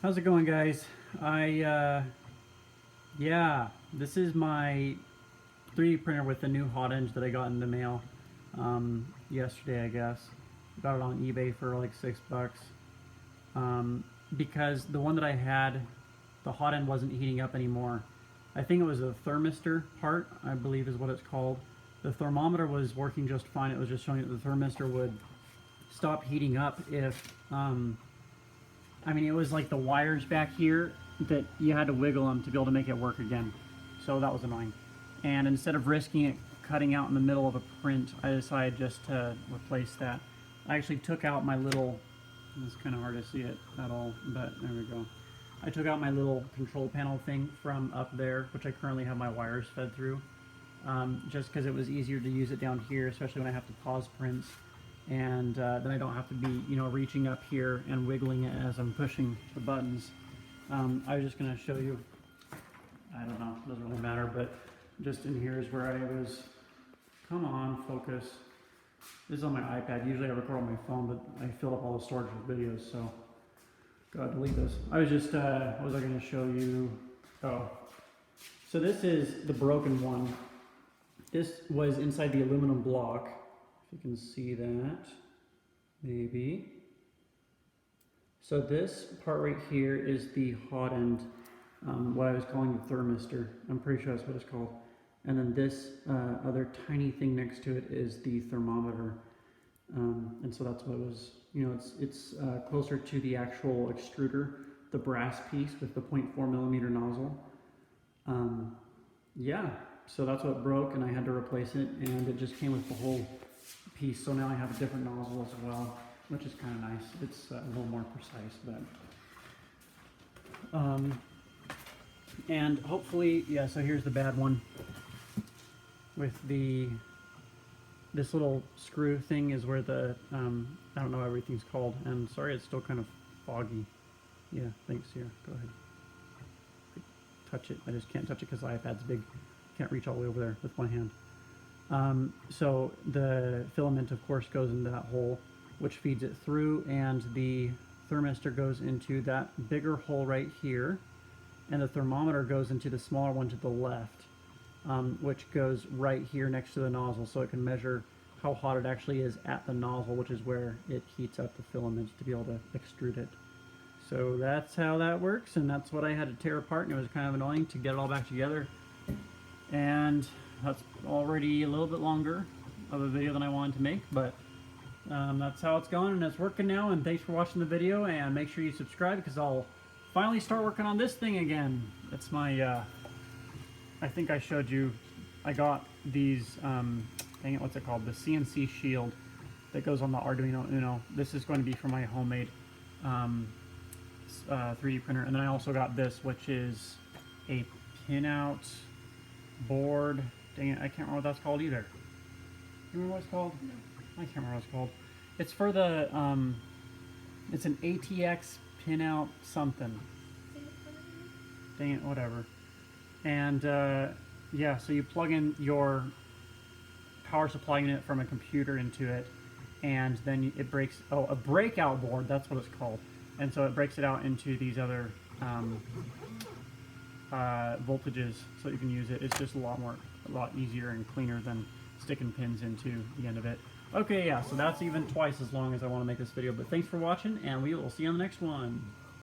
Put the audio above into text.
How's it going, guys? Yeah, this is my 3D printer with the new Hotend that I got in the mail yesterday, I guess. Got it on eBay for like $6. Because the one that I had, the Hotend wasn't heating up anymore. I think it was a thermistor part, I believe is what it's called. The thermometer was working just fine. It was just showing that the thermistor would stop heating up if I mean, it was like the wires back here that you had to wiggle them to be able to make it work again. So that was annoying. And instead of risking it cutting out in the middle of a print, I decided just to replace that. I actually took out my little, it's kind of hard to see it at all, but there we go. I took out my little control panel thing from up there, which I currently have my wires fed through, just because it was easier to use it down here, especially when I have to pause prints. And then I don't have to be, reaching up here and wiggling it as I'm pushing the buttons. I was just going to show you, I don't know, it doesn't really matter, but just in here is where I was, come on, focus. This is on my iPad. Usually I record on my phone, but I filled up all the storage with videos, so go ahead, delete this. I was just, what was I going to show you? Oh, so this is the broken one. This was inside the aluminum block. If you can see that, maybe. So this part right here is the Hotend, what I was calling the thermistor. I'm pretty sure that's what it's called. And then this other tiny thing next to it is the thermometer. And so that's what it was, it's closer to the actual extruder, the brass piece with the 0.4 millimeter nozzle. Yeah, so that's what broke and I had to replace it, and it just came with the whole piece, so now I have a different nozzle as well, which is kind of nice. It's a little more precise, but and hopefully, yeah, so here's the bad one with this little screw thing is where the I don't know what everything's called, and sorry it's still kind of foggy. Yeah, thanks. Here, go ahead, touch it. I just can't touch it because the iPad's big, can't reach all the way over there with one hand. So the filament, of course, goes into that hole, which feeds it through, and the thermistor goes into that bigger hole right here, and the thermometer goes into the smaller one to the left, which goes right here next to the nozzle, so it can measure how hot it actually is at the nozzle, which is where it heats up the filament to be able to extrude it. So that's how that works, and that's what I had to tear apart, and it was kind of annoying to get it all back together. And that's already a little bit longer of a video than I wanted to make, but that's how it's going, and it's working now. And thanks for watching the video, and make sure you subscribe because I'll finally start working on this thing again. It's my I think I showed you, I got these dang it, what's it called, the CNC shield that goes on the Arduino Uno. This is going to be for my homemade 3D printer, and then I also got this, which is a pinout board. Dang it, I can't remember what that's called either. You remember what it's called? No. I can't remember what it's called. It's for the, it's an ATX pinout something. Dang it, whatever. And, yeah, so you plug in your power supply unit from a computer into it, and then it breaks, oh, a breakout board, that's what it's called. And so it breaks it out into these other, voltages so you can use it. It's just a lot easier and cleaner than sticking pins into the end of it. Okay, yeah, so that's even twice as long as I want to make this video, but thanks for watching, and we will see you on the next one.